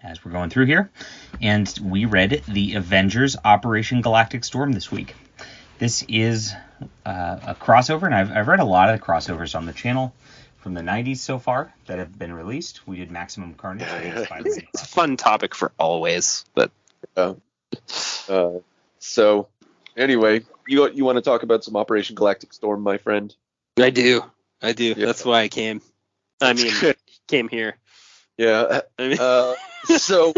as we're going through here. And we read the Avengers Operation Galactic Storm this week. This is a crossover, and I've read a lot of the crossovers on the channel from the 90s so far that have been released. We did Maximum Carnage. It's a fun topic for always, but... So, anyway, you want to talk about some Operation Galactic Storm, my friend? I do. Yeah. That's why I came. Came here. Yeah. So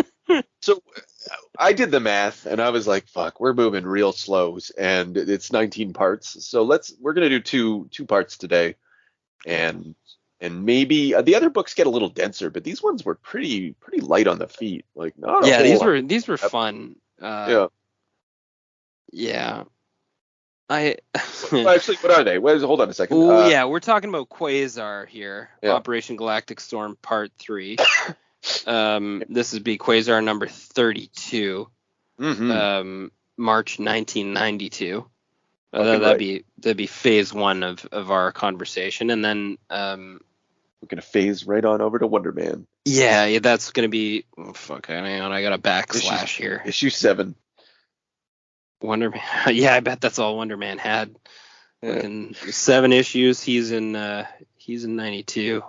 I did the math, and I was like, "Fuck, we're moving real slow," and it's 19 parts. So we're gonna do two parts today, and maybe the other books get a little denser, but these ones were pretty light on the feet. Like, not a whole lot. These were fun. Yeah. Actually, what are they? Hold on a second. We're talking about Quasar here. Yeah. Operation Galactic Storm Part 3. This would be Quasar number 32. Mm-hmm. March 1992. Okay, that'd be phase 1 of our conversation, and then we're gonna phase right on over to Wonder Man. Yeah, that's gonna be. Oh, fuck, hang on, I got a backslash here. Issue 7. Wonder Man. Yeah, I bet that's all Wonder Man had. In 7 issues, he's in 92.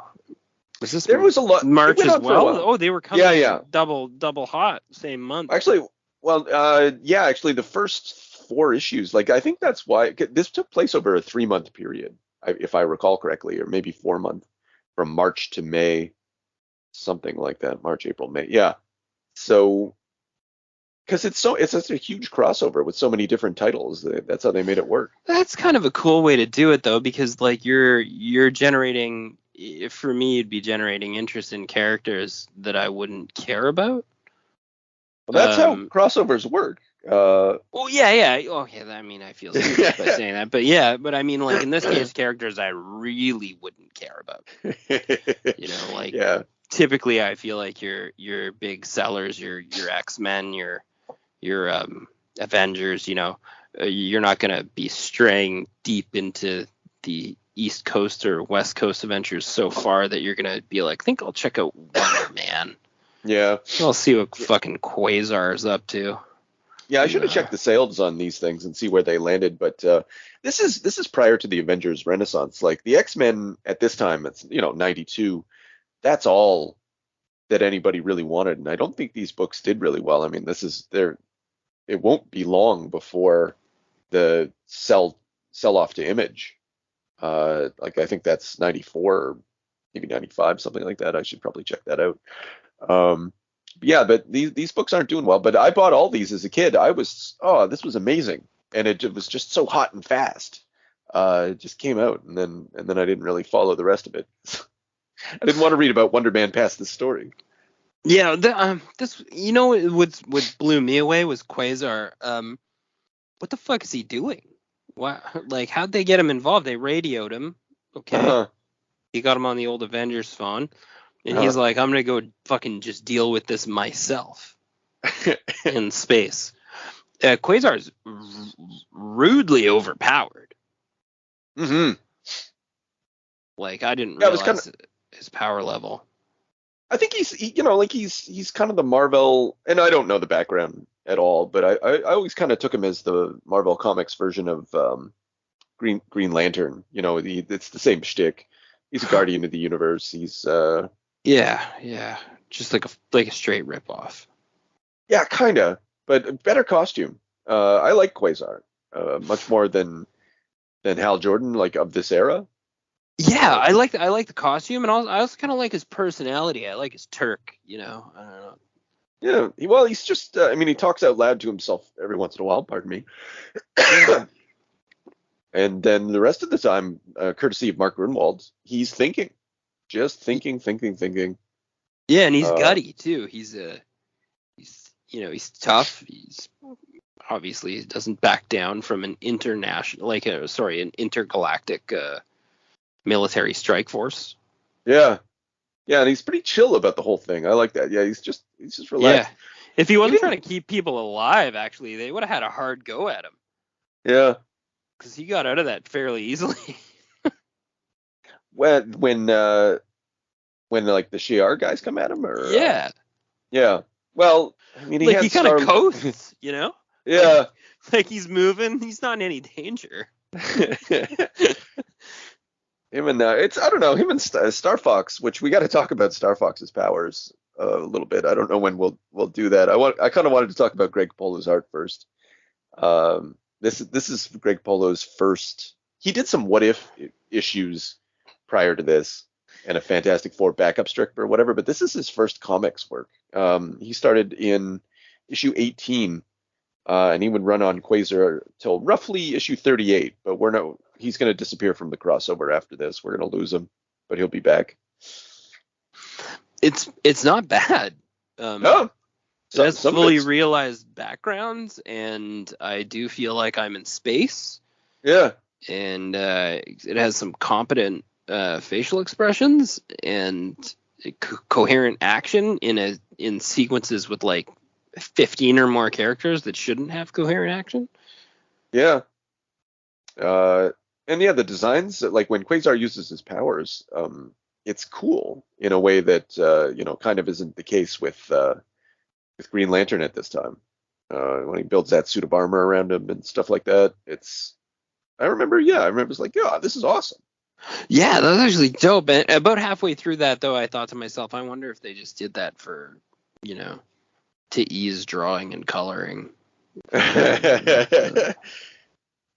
Was this? There was a lot. March as well. Oh, they were coming. Yeah. Double hot same month. Actually, actually, the first 4 issues, like, I think that's why this took place over a 3-month period, if I recall correctly, or maybe 4 months, from March to May, something like that. March, April, May. Yeah. So. Because it's such a huge crossover with so many different titles. That's how they made it work. That's kind of a cool way to do it, though, because like you're generating. For me, you'd be generating interest in characters that I wouldn't care about. Well, that's how crossovers work. Well, yeah. Oh, yeah. I mean, I feel stupid by saying that, but I mean, like in this case, characters I really wouldn't care about. Typically, I feel like your big sellers, your X-Men, your Avengers, you're not going to be straying deep into the East Coast or West Coast Avengers so far that you're going to be like, I think I'll check out Wonder Man. Yeah. I'll see what fucking Quasar is up to. Yeah, I should have checked the sales on these things and see where they landed, but this is prior to the Avengers Renaissance. Like, the X-Men at this time, it's 92. That's all that anybody really wanted, and I don't think these books did really well. I mean, it won't be long before the sell off to Image. Like, I think that's 94 or maybe 95, something like that. I should probably check that out. But these books aren't doing well. But I bought all these as a kid. This was amazing, and it was just so hot and fast. It just came out, and then I didn't really follow the rest of it. I didn't want to read about Wonder Man past this story. Yeah, what blew me away was Quasar. What the fuck is he doing? How'd they get him involved? They radioed him. Okay. Uh-huh. He got him on the old Avengers phone, and he's like, I'm gonna go fucking just deal with this myself in space. Quasar's rudely overpowered. Mm-hmm. Like, I didn't realize his power level. I think he's kind of the Mar-Vell, and I don't know the background at all, but I always kind of took him as the Mar-Vell Comics version of Green Lantern. It's the same shtick. He's a guardian of the universe. He's just like a straight ripoff. Yeah, kinda, but better costume. I like Quasar much more than Hal Jordan, like, of this era. Yeah, I like the costume, and I also kind of like his personality. I like his Turk, I don't know. Yeah, he's just, he talks out loud to himself every once in a while, pardon me. And then the rest of the time, courtesy of Marc Gruenwald, he's thinking. Just thinking. Yeah, and he's gutty, too. He's tough. He's obviously, he doesn't back down from an intergalactic military strike force. Yeah, and he's pretty chill about the whole thing. I like that. Yeah, he's just relaxed. Yeah, if he wasn't trying to keep people alive, actually, they would have had a hard go at him. Yeah, because he got out of that fairly easily. when like the Shi'ar guys come at him, or yeah. Well, I mean, Like, he kind of coasts, you know? Yeah. Like he's moving. He's not in any danger. Him and it's I don't know, him and Star Fox, which we got to talk about Star Fox's powers a little bit. I don't know when we'll do that. I kind of wanted to talk about Greg Capullo's art first. This is Greg Capullo's first. He did some What If issues prior to this and a Fantastic Four backup strip or whatever, but this is his first comics work. He started in issue 18, and he would run on Quasar till roughly issue 38, but he's going to disappear from the crossover after this. We're going to lose him, but he'll be back. It's not bad. No. It has fully realized backgrounds, and I do feel like I'm in space. Yeah. And it has some competent facial expressions and coherent action in sequences with like 15 or more characters that shouldn't have coherent action. Yeah. And yeah, the designs, like when Quasar uses his powers, it's cool in a way that kind of isn't the case with Green Lantern at this time. When he builds that suit of armor around him and stuff like that, I remember it's like, yeah, this is awesome. Yeah, that was actually dope. And about halfway through that, though, I thought to myself, I wonder if they just did that for, to ease drawing and coloring.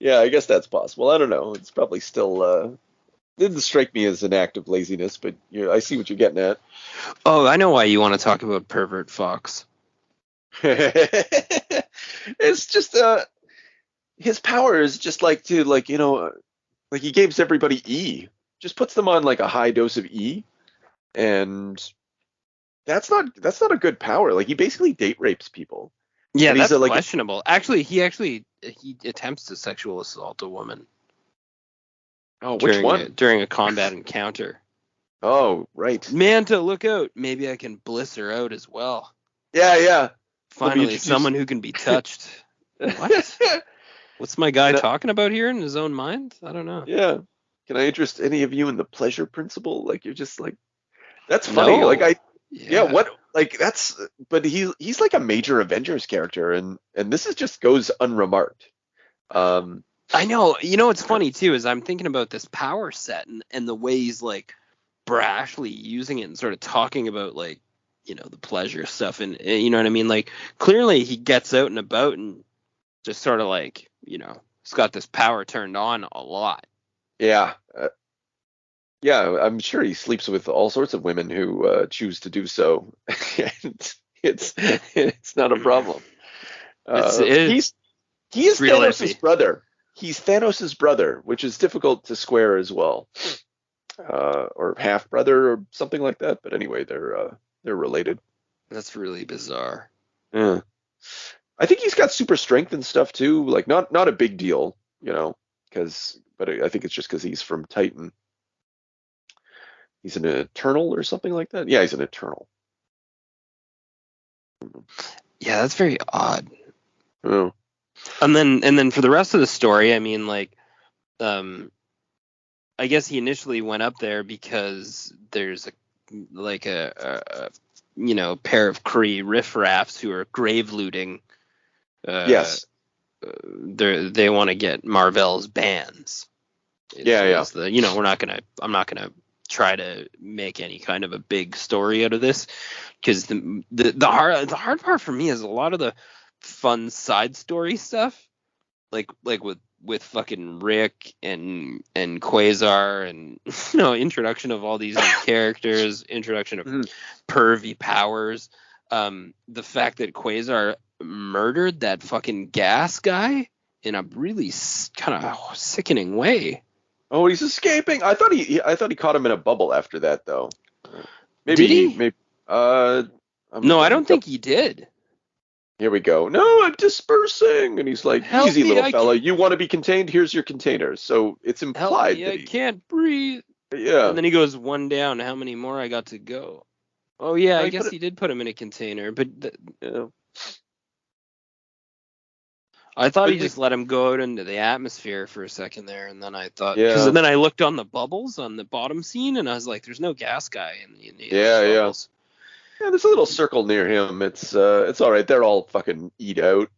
Yeah, I guess that's possible. I don't know. It's probably still didn't strike me as an act of laziness, but I see what you're getting at. Oh, I know why you want to talk about Pervert Fox. It's just his power is just like he gives everybody E. Just puts them on like a high dose of E, and that's not a good power. Like, he basically date rapes people. Yeah, and that's questionable. Actually, he attempts to sexual assault a woman. Oh, which one? During a combat encounter. Oh, right. Manta, look out. Maybe I can bliss her out as well. Yeah. Finally, someone who can be touched. What? What's my guy talking about here in his own mind? I don't know. Yeah. Can I interest any of you in the pleasure principle? Like, you're just like, that's funny. No. Like, what? Like, but he's like a major Avengers character, and this just goes unremarked. I know. What's funny too is I'm thinking about this power set and the way he's like brashly using it and sort of talking about like, the pleasure stuff, and you know what I mean? Like, clearly he gets out and about and just sort of like, he's got this power turned on a lot. Yeah. Yeah, I'm sure he sleeps with all sorts of women who choose to do so. And it's not a problem. He is Thanos' brother. He's Thanos' brother, which is difficult to square as well. Or half brother or something like that. But anyway, they're related. That's really bizarre. Yeah. I think he's got super strength and stuff too. Like, not a big deal, but I think it's just because he's from Titan. He's an Eternal or something like that. Yeah, he's an Eternal. Yeah, that's very odd. Oh. And then for the rest of the story, I mean, like, I guess he initially went up there because there's a pair of Kree riffraffs who are grave looting. Yes. They want to get Mar-Vell's bands. I'm not gonna try to make any kind of a big story out of this, because the hard part for me is a lot of the fun side story stuff, like with fucking Rick and Quasar, and introduction of all these new characters, introduction of pervy powers, the fact that Quasar murdered that fucking gas guy in a really kind of sickening way. Oh, he's escaping. I thought he caught him in a bubble after that, though. Maybe did he? Maybe. No, I don't think he did. Here we go. No, I'm dispersing, and he's like, Help "Easy, me, little fella. You want to be contained? Here's your container." So it's implied that I can't breathe. Yeah. And then he goes, one down. How many more I got to go? Oh yeah, I guess he did put him in a container, but I thought he just let him go out into the atmosphere for a second there, and then I thought, because then I looked on the bubbles on the bottom scene, and I was like, "There's no gas guy in the bubbles." Yeah, there's a little circle near him. It's all right. They're all fucking eat out.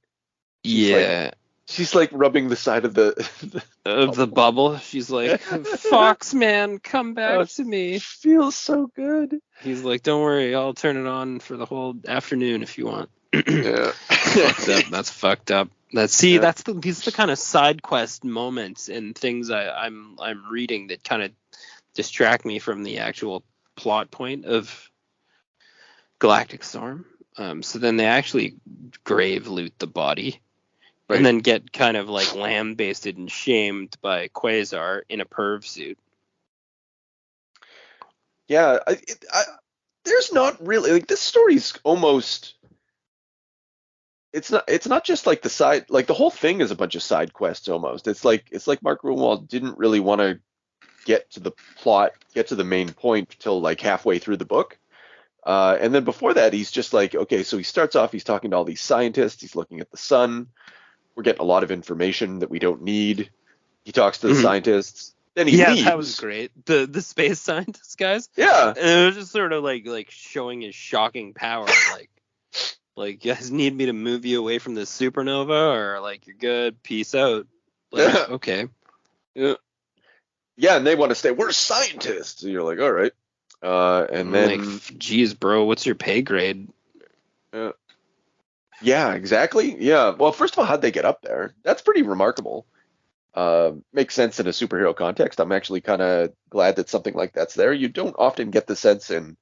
She's like rubbing the side of the bubble. She's like, Fox man, come back to me. Feels so good. He's like, don't worry, I'll turn it on for the whole afternoon if you want. Yeah. That's fucked up. These are the kind of side quest moments and things I'm reading that kind of distract me from the actual plot point of Galactic Storm. So then they actually grave loot the body. Right. And then get kind of like lambasted and shamed by Quasar in a perv suit. Yeah, there's not really like this story's almost. It's not just like the side, like the whole thing is a bunch of side quests almost. It's like Marc Gruenwald didn't really want to get to the plot, get to the main point till like halfway through the book. And then before that, he's just like, okay, so he starts off, he's talking to all these scientists, he's looking at the sun. We're getting a lot of information that we don't need. He talks to the scientists. Then he leaves. Yeah, that was great. The space scientists guys. Yeah. And it was just sort of like showing his shocking power. Like you guys need me to move you away from this supernova, or like you're good, peace out. Like, okay. Yeah. Yeah, and they want to stay. We're scientists. And you're like, all right. And then, like, geez, bro, what's your pay grade? Yeah. Yeah, exactly. Yeah. Well, first of all, how'd they get up there? That's pretty remarkable. Makes sense in a superhero context. I'm actually kind of glad that something like that's there. You don't often get the sense in.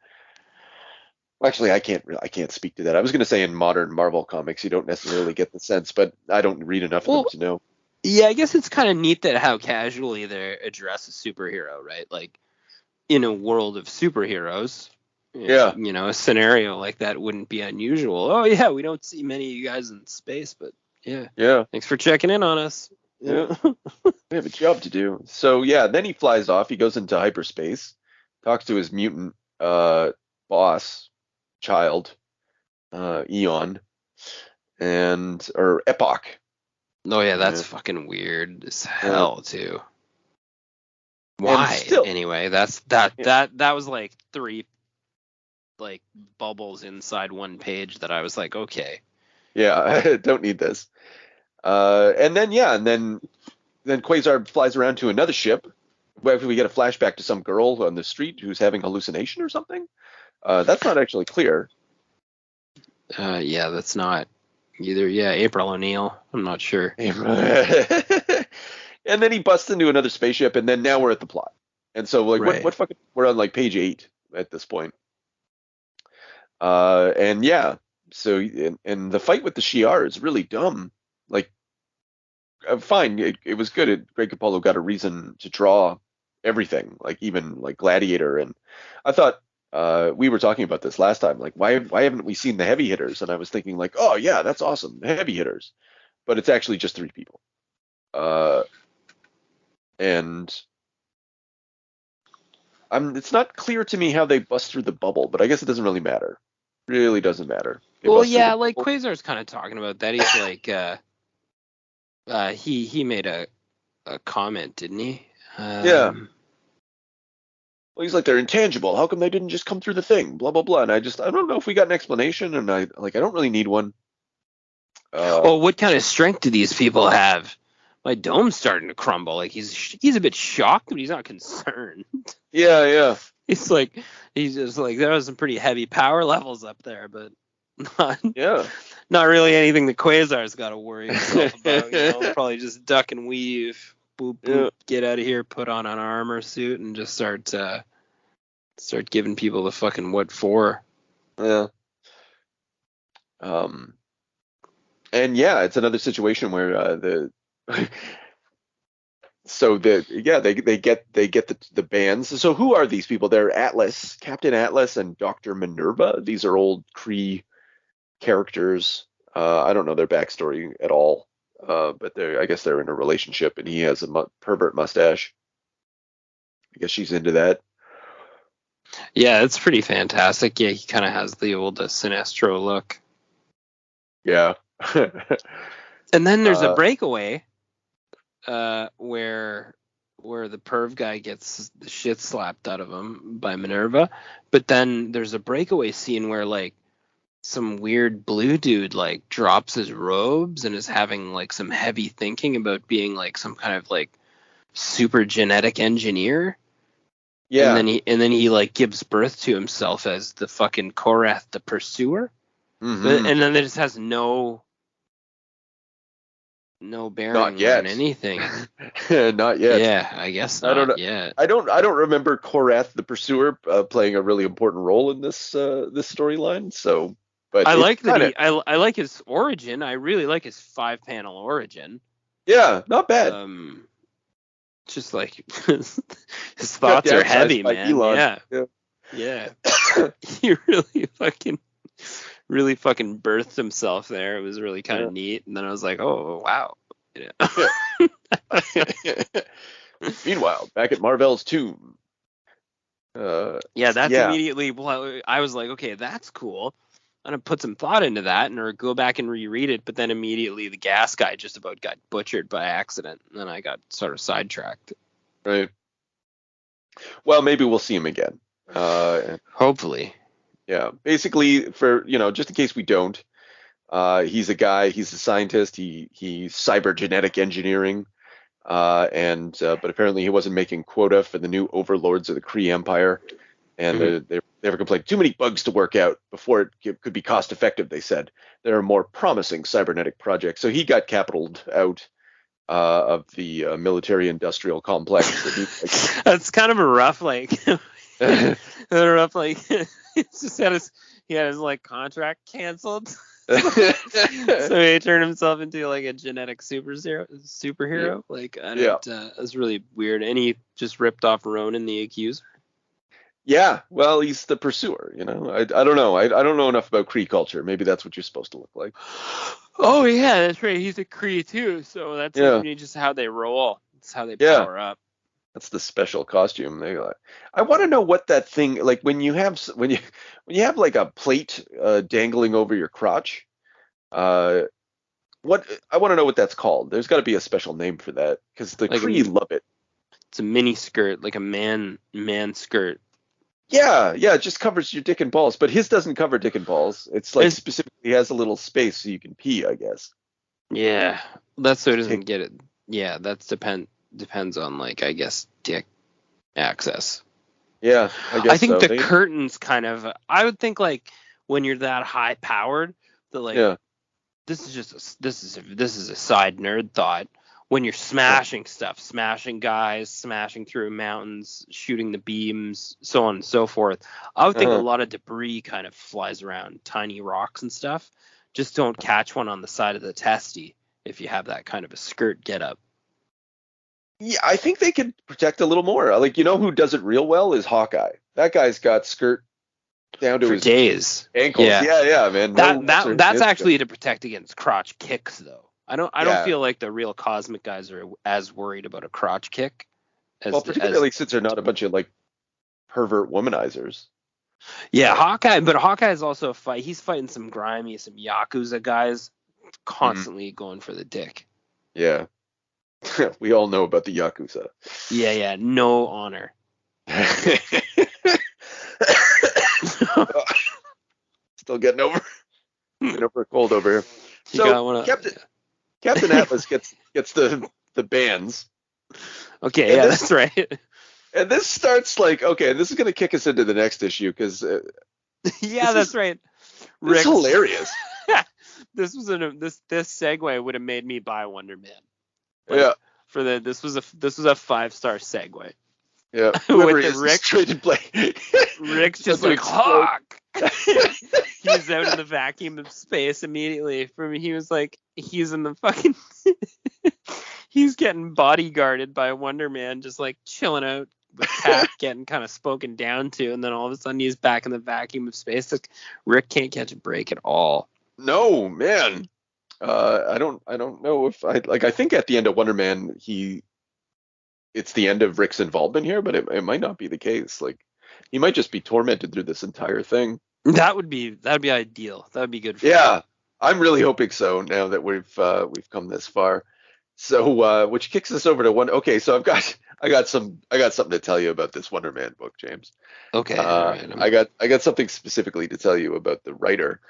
Actually, I can't speak to that. I was going to say in modern Marvel comics, you don't necessarily get the sense, but I don't read enough of them to know. Yeah, I guess it's kind of neat that how casually they address a superhero, right? Like in a world of superheroes. Yeah. You know, a scenario like that wouldn't be unusual. Oh, yeah, we don't see many of you guys in space, but yeah. Yeah. Thanks for checking in on us. Yeah. We have a job to do. So, yeah, then he flies off. He goes into hyperspace, talks to his mutant boss, child, Eon, or Epoch. Oh, yeah, that's fucking weird as hell, too. Why? Anyway, that was like 3 like bubbles inside one page that I was like, okay. Yeah, I don't need this. And then Quasar flies around to another ship. We get a flashback to some girl on the street who's having hallucination or something. That's not actually clear. Yeah, that's not either. Yeah, April O'Neil. I'm not sure. And then he busts into another spaceship, and then now we're at the plot. And so, like, what fucking? We're on like page 8 at this point. And yeah, so and the fight with the Shi'ar is really dumb. Like, fine, it was good. Greg Capullo got a reason to draw everything, like even like Gladiator. And I thought we were talking about this last time. Like, why haven't we seen the heavy hitters? And I was thinking like, oh yeah, that's awesome, the heavy hitters. But it's actually just 3 people. And it's not clear to me how they bust through the bubble, but I guess it doesn't really matter. Really doesn't matter. Well, yeah, like Quasar's kind of talking about that. He's like, he made a comment, didn't he? Yeah. Well, he's like, they're intangible. How come they didn't just come through the thing? Blah blah blah. And I don't know if we got an explanation, and I don't really need one. Well, what kind of strength do these people have? My dome's starting to crumble. Like he's a bit shocked, but he's not concerned. Yeah. He's just like, there was some pretty heavy power levels up there, but not really anything that Quasar's got to worry himself about. You know, probably just duck and weave, boop, boop, get out of here, put on an armor suit, and just start giving people the fucking what for. Yeah. And yeah, it's another situation where they get the bands. So who are these people? They're Atlas, Captain Atlas, and Dr. Minerva. These are old Kree characters. I don't know their backstory at all, but I guess they're in a relationship, and he has a pervert mustache. I guess she's into that. Yeah, it's pretty fantastic. Yeah, he kind of has the old Sinestro look. Yeah. And then there's a breakaway where where the perv guy gets the shit slapped out of him by Minerva, but then there's a breakaway scene where like some weird blue dude like drops his robes and is having like some heavy thinking about being like some kind of like super genetic engineer. Yeah. And then he like gives birth to himself as the fucking Korath the Pursuer. Mm-hmm. And then it just has no bearing Not yet. on anything. Not yet. Yeah, I guess not. I don't know. Yet. I don't remember Korath the Pursuer playing a really important role in this storyline. So, but I like that I like his origin. I really like his 5-panel origin. Yeah, not bad. Just like his thoughts are heavy, man. Elon. Yeah. He really fucking birthed himself there. It was really kind of neat. And then I was like, oh wow. Yeah. Meanwhile, back at Mar-Vell's tomb. Immediately. Well, I was like, okay, that's cool. I'm gonna put some thought into that or go back and reread it. But then immediately the gas guy just about got butchered by accident, and then I got sort of sidetracked. Right. Well, maybe we'll see him again. Hopefully. Yeah. Basically, for just in case we don't, he's a scientist. He's cybergenetic engineering. But apparently he wasn't making quota for the new overlords of the Kree Empire, and they were complaining too many bugs to work out before it could be cost effective. They said there are more promising cybernetic projects, so he got capitaled out of the military industrial complex. That's kind of a rough it's just he had his like contract canceled. So he turned himself into like a genetic superhero. Like it was really weird. And he just ripped off Ronan the Accuser. Yeah, well, he's the pursuer. I don't know. I don't know enough about Kree culture. Maybe that's what you're supposed to look like. Oh yeah, that's right. He's a Kree too. So that's just how they roll. It's how they power up. That's the special costume. I want to know what that thing like when you have like a plate dangling over your crotch. I want to know what that's called. There's got to be a special name for that because the Kree love it. It's a mini skirt, like a man skirt. Yeah, it just covers your dick and balls, but his doesn't cover dick and balls. It's like specifically has a little space so you can pee, I guess. Yeah, that's so it doesn't get it. Yeah, that's depends on like I guess dick access. Yeah, I think the curtains kind of. I would think like when you're that high powered, that like this is a side nerd thought. When you're smashing stuff, smashing guys, smashing through mountains, shooting the beams, so on and so forth, I would think a lot of debris kind of flies around, tiny rocks and stuff. Just don't catch one on the side of the testy if you have that kind of a skirt getup. Yeah, I think they could protect a little more. Like, who does it real well is Hawkeye. That guy's got skirt down to his days. Ankles. Yeah, man. That's actually to protect against crotch kicks, though. I don't feel like the real cosmic guys are as worried about a crotch kick. Particularly since they're not a bunch of like pervert womanizers. Yeah, Hawkeye is also a fight. He's fighting some Yakuza guys, constantly going for the dick. Yeah, we all know about the Yakuza. Yeah, no honor. Still getting over a cold over here. So Captain Atlas gets the bands. Okay, that's right. And this starts like, okay, this is going to kick us into the next issue because that's right. It's hilarious. This segue would have made me buy Wonder Man. This was a 5-star segue. Yeah. With Rick traded play. Rick's just like Hawk. He's out in the vacuum of space immediately. He was like, he's in the fucking. He's getting bodyguarded by Wonder Man, just like chilling out with Cap getting kind of spoken down to, and then all of a sudden he's back in the vacuum of space. Like, Rick can't catch a break at all. No, man. I don't know if I think at the end of Wonder Man it's the end of Rick's involvement here, but it might not be the case. Like, he might just be tormented through this entire thing. That'd be ideal. That would be good for him. I'm really hoping so now that we've come this far. So which kicks us over to one. Okay, so I got something to tell you about this Wonder Man book, James. Okay, all right. I got something specifically to tell you about the writer,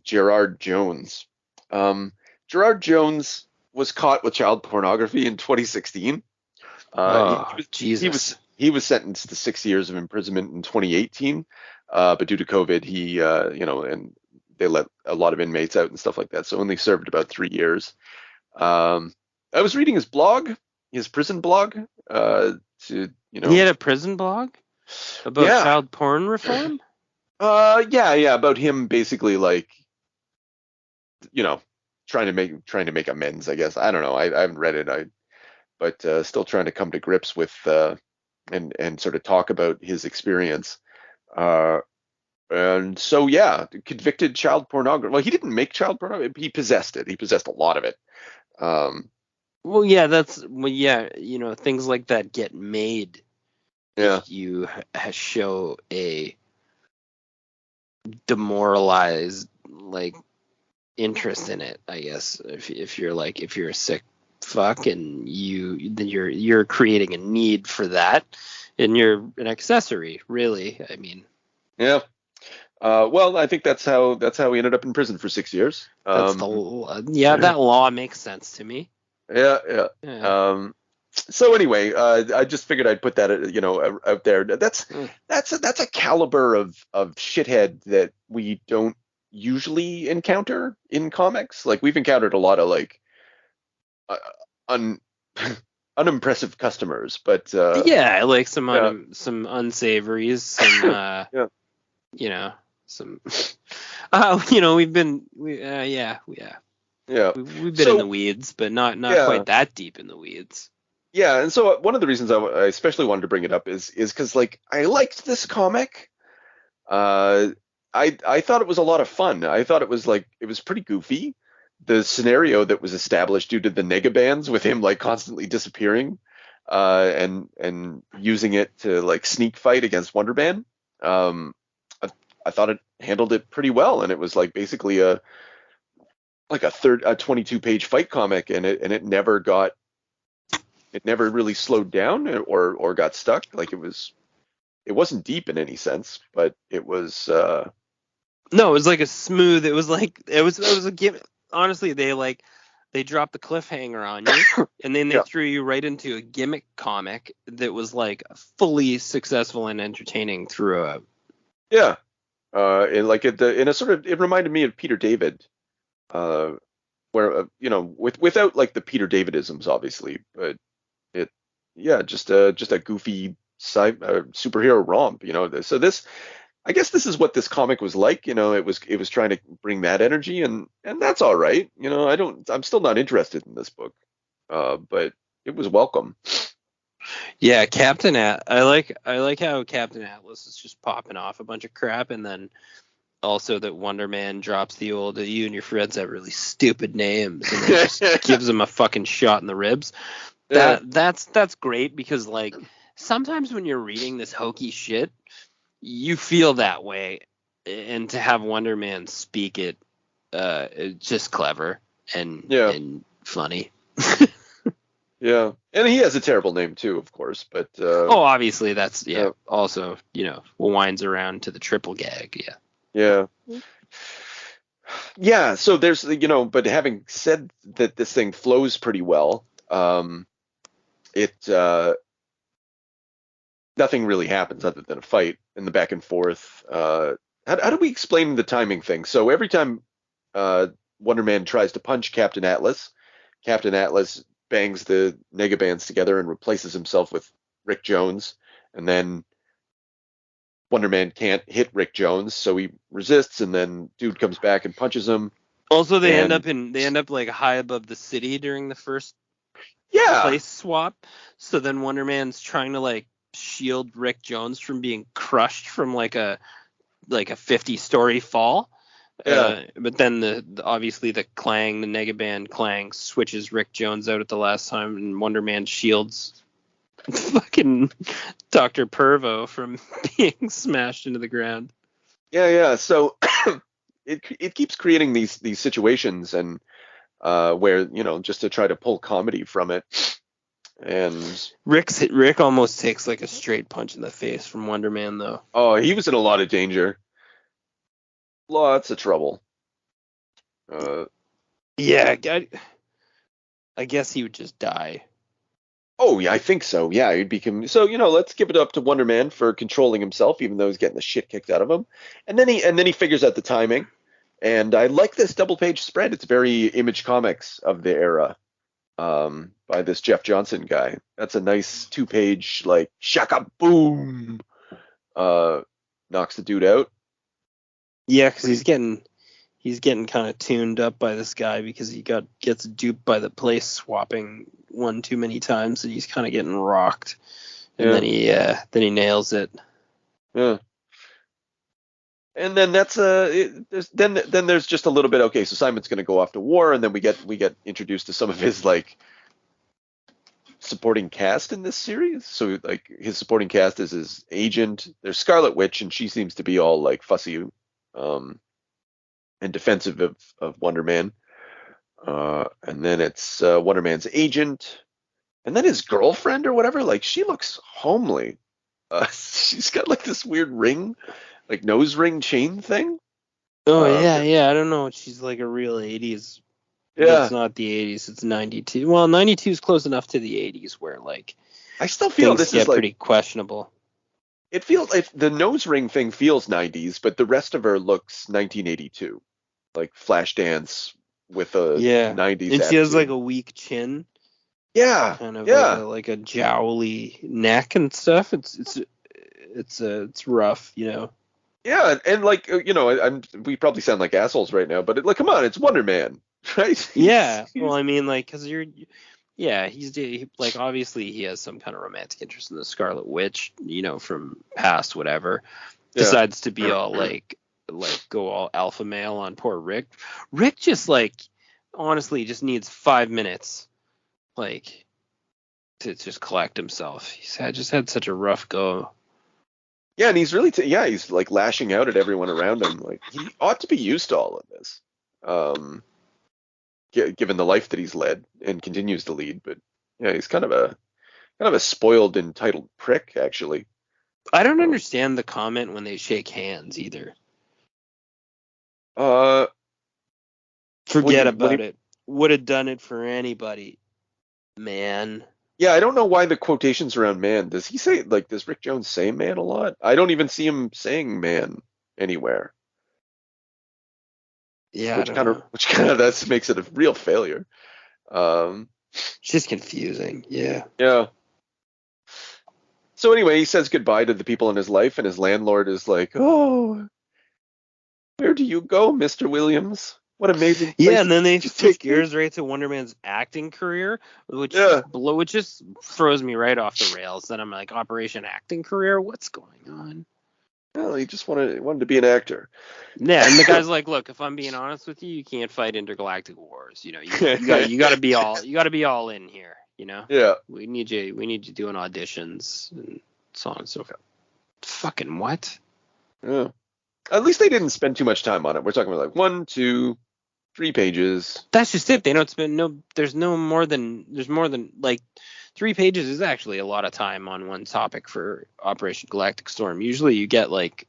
Gerard Jones. Gerard Jones was caught with child pornography in 2016. Jesus. He was sentenced to 6 years of imprisonment in 2018, but due to COVID, and they let a lot of inmates out and stuff like that, so only served about 3 years. I was reading his blog, his prison blog. He had a prison blog about child porn reform. Yeah, about him basically like, trying to make amends, I guess. I don't know. I haven't read it. But still trying to come to grips with and sort of talk about his experience. And so convicted child pornography. Well, he didn't make child pornography. He possessed it. He possessed a lot of it. Well, yeah, things like that get made. Yeah. If you show a demoralized interest in it, I guess. If you're a sick fuck and you're creating a need for that, and you're an accessory, really. I mean. Yeah. Well, I think that's how he ended up in prison for 6 years. That law makes sense to me. Yeah. So anyway, I just figured I'd put that out there. That's a caliber of shithead that we don't usually encounter in comics. Like, we've encountered a lot of unimpressive customers, but some unsavories, some we've been in the weeds, but not quite that deep in the weeds. Yeah, and so one of the reasons I especially wanted to bring it up is because I liked this comic. I thought it was a lot of fun. I thought it was pretty goofy. The scenario that was established due to the negabands with him constantly disappearing, and using it to sneak fight against Wonder Man. I thought it handled it pretty well, and it was basically a 22-page fight comic, and it never really slowed down or got stuck. It wasn't deep in any sense, but it was. No, it was a smooth. It was a gimmick. Honestly, they dropped the cliffhanger on you, and then they threw you right into a gimmick comic that was fully successful and entertaining throughout. Yeah, it reminded me of Peter David, where without the Peter Davidisms, obviously, but just a goofy superhero romp. So this. I guess this is what this comic was like. It was trying to bring that energy, and that's all right. I'm still not interested in this book, but it was welcome. Yeah, I like how Captain Atlas is just popping off a bunch of crap, and then also that Wonder Man drops the old "you and your friends have really stupid names," and then just gives him a fucking shot in the ribs. That's great, because sometimes when you're reading this hokey shit, you feel that way, and to have Wonder Man speak it, it's just clever and funny. Yeah, and he has a terrible name too, of course. But obviously that's also winds around to the triple gag. Yeah. So there's but having said that, this thing flows pretty well. Nothing really happens other than a fight in the back and forth. How do we explain the timing thing? So every time Wonder Man tries to punch Captain Atlas bangs the negabands together and replaces himself with Rick Jones, and then Wonder Man can't hit Rick Jones, so he resists, and then dude comes back and punches him. Also, they end up high above the city during the first place swap. So then Wonder Man's trying to shield Rick Jones from being crushed from a 50-story fall. But then obviously the negaband clang switches Rick Jones out at the last time, and Wonder Man shields fucking Dr. Pervo from being smashed into the ground. Yeah. So it keeps creating these situations, and where just to try to pull comedy from it. And Rick almost takes like a straight punch in the face from Wonder Man, though. oh, he was in a lot of danger, lots of trouble. Yeah, I guess he would just die. Oh yeah, I think so. Yeah, he'd become so. Let's give it up to Wonder Man for controlling himself, even though he's getting the shit kicked out of him. And then he figures out the timing. And I like this double page spread. It's very Image Comics of the era, by this Jeff Johnson guy. That's a nice 2-page like shaka boom, knocks the dude out. Yeah, because he's getting kind of tuned up by this guy because he gets duped by the place swapping one too many times, and he's kind of getting rocked. And then he nails it. Yeah. And then that's then there's just a little bit. Okay, so Simon's going to go off to war, and then we get introduced to some of his like supporting cast in this series. So like his supporting cast is his agent. There's Scarlet Witch, and she seems to be all like fussy, and defensive of Wonder Man. And then it's Wonder Man's agent, and then his girlfriend or whatever. Like she looks homely. She's got like this weird ring, like nose ring chain thing. Oh yeah. I don't know. She's like a real 80s. Yeah. It's not the 80s. It's 92. Well, 92 is close enough to the 80s where like I still feel this is like pretty questionable. It feels like the nose ring thing feels 90s, but the rest of her looks 1982, like Flashdance with a 90s. And she has like a weak chin. Yeah, kind of yeah. like a jowly neck and stuff. It's rough, Yeah, and like we probably sound like assholes right now, but like, come on, it's Wonder Man, right? Yeah. Well, I mean, like, because he's like obviously he has some kind of romantic interest in the Scarlet Witch, from past whatever. Yeah. Decides to be all like go all alpha male on poor Rick. Rick just like honestly just needs 5 minutes. Like to just collect himself. He's just had such a rough go. Yeah, and he's really he's like lashing out at everyone around him. Like he ought to be used to all of this, given the life that he's led and continues to lead. But yeah, he's kind of a spoiled, entitled prick, actually. I don't understand the comment when they shake hands either. Forget about it. Would have done it for anybody. Man. Yeah, I don't know why the quotations around man. Does he say, like, does Rick Jones say man a lot? I don't even see him saying man anywhere. Yeah, which kind of that makes it a real failure. It's just confusing. Yeah. Yeah. So anyway, he says goodbye to the people in his life, and his landlord is like, "Oh, where do you go, Mr. Williams? What amazing!" Yeah, and then they switch gears right to Wonder Man's acting career, which just throws me right off the rails. Then I'm like, Operation Acting Career? What's going on? Well, he just wanted to be an actor. Yeah, and the guy's like, "Look, if I'm being honest with you, you can't fight intergalactic wars. You got to be all in here. Yeah. We need you doing auditions and so on and so forth." Fucking what? Yeah. At least they didn't spend too much time on it. We're talking about like 1, 2, 3 pages. That's just it. They don't spend there's more than like 3 pages is actually a lot of time on one topic for Operation Galactic Storm. Usually you get like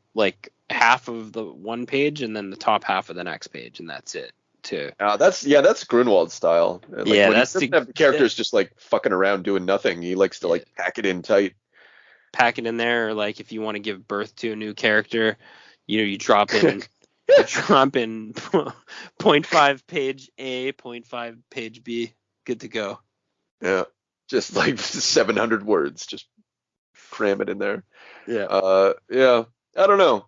half of the one page and then the top half of the next page, and that's it. That's Gruenwald style. Like, yeah, when he doesn't have the characters just like fucking around doing nothing. He likes to like pack it in tight. Pack it in there, or like if you want to give birth to a new character, you drop in 0.5 page A, 0.5 page B, good to go. Yeah, just like 700 words, just cram it in there. Yeah. Yeah, I don't know.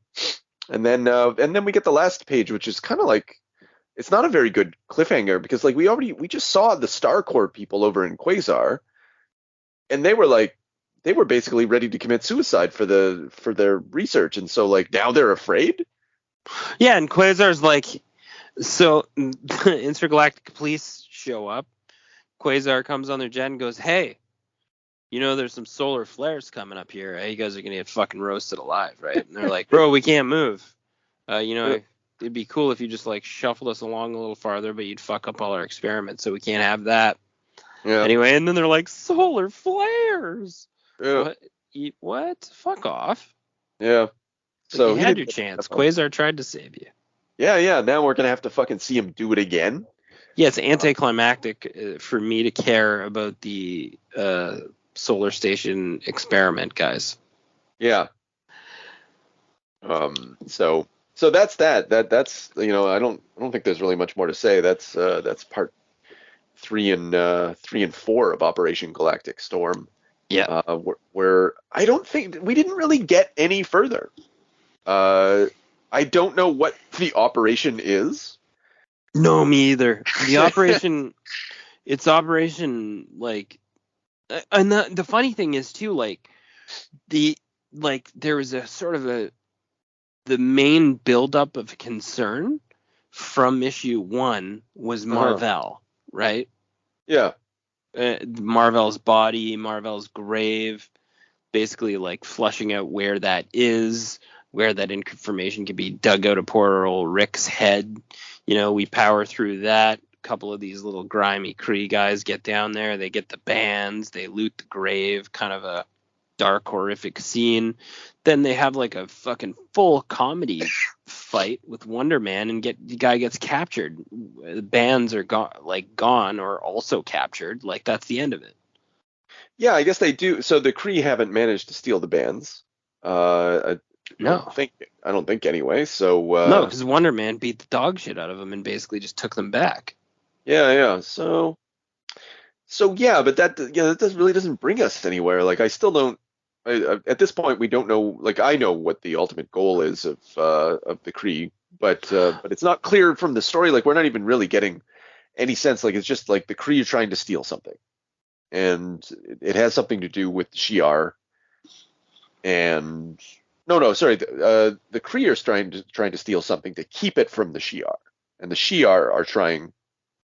And then we get the last page, which is kind of like, it's not a very good cliffhanger because like we just saw the StarCorps people over in Quasar, and they were basically ready to commit suicide for their research, and so like now they're afraid. Yeah, and Quasar's like, so intergalactic police show up. Quasar comes on their jet and goes, "Hey, there's some solar flares coming up here. Hey, you guys are gonna get fucking roasted alive, right?" And they're like, "Bro, we can't move. it'd be cool if you just like shuffled us along a little farther, but you'd fuck up all our experiments, so we can't have that. Yeah. Anyway, and then they're like, solar flares. Yeah. What? Fuck off. Yeah. So So you had your chance. Quasar tried to save you. Yeah. Now we're gonna have to fucking see him do it again. Yeah, it's anticlimactic for me to care about the solar station experiment, guys. Yeah. So that's that. That's I don't think there's really much more to say. That's part 3 and 4 of Operation Galactic Storm. Yeah. Where I don't think we didn't really get any further. I don't know what the operation is. No, me either. The operation, it's operation like, and the funny thing is too, like there was a sort of the main buildup of concern from issue 1 was Mar-Vell, right? Yeah. Mar-Vell's body, Mar-Vell's grave, basically like flushing out where that is, where that information can be dug out of poor old Rick's head. We power through that. A couple of these little grimy Kree guys get down there. They get the bands. They loot the grave. Kind of a dark, horrific scene. Then they have like a fucking full comedy fight with Wonder Man, and the guy gets captured. The bands are gone or also captured. Like, that's the end of it. Yeah, I guess they do. So the Kree haven't managed to steal the bands. No. I don't think anyway. So no, because Wonder Man beat the dog shit out of them and basically just took them back. Yeah. So yeah, but that really doesn't bring us anywhere. Like, I still don't. At this point, we don't know. Like, I know what the ultimate goal is of the Kree, but it's not clear from the story. Like, we're not even really getting any sense. Like, it's just like the Kree are trying to steal something, and it has something to do with Shi'ar. And sorry, the Kree are trying to steal something to keep it from the Shi'ar, and the Shi'ar are trying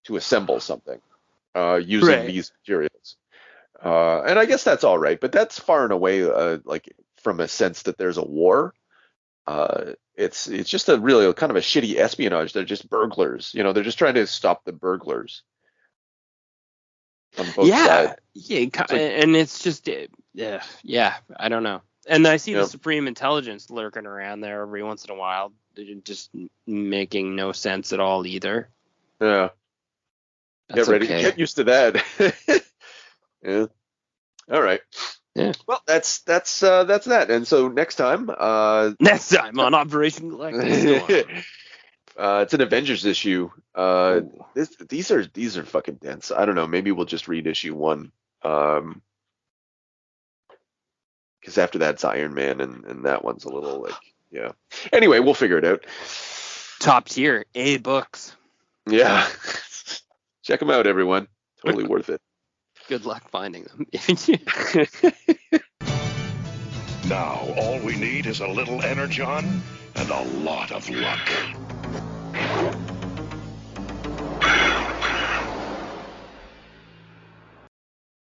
to assemble something using these materials. And I guess that's all right, but that's far and away like from a sense that there's a war. It's just a really kind of a shitty espionage. They're just burglars. They're just trying to stop the burglars on both sides. Yeah, and it's just I don't know. And I see the Supreme Intelligence lurking around there every once in a while, just making no sense at all either. Yeah. That's Get ready. okay. Get used to that. Yeah. All right. Yeah. Well, that's that. And so next time on Operation Galactic Storm. It's an Avengers issue. These are fucking dense. I don't know. Maybe we'll just read issue 1. Because after that's Iron Man, and that one's a little yeah. Anyway, we'll figure it out. Top tier, A books. Yeah. Check them out, everyone. Totally worth it. Good luck finding them. Now, all we need is a little energon and a lot of luck.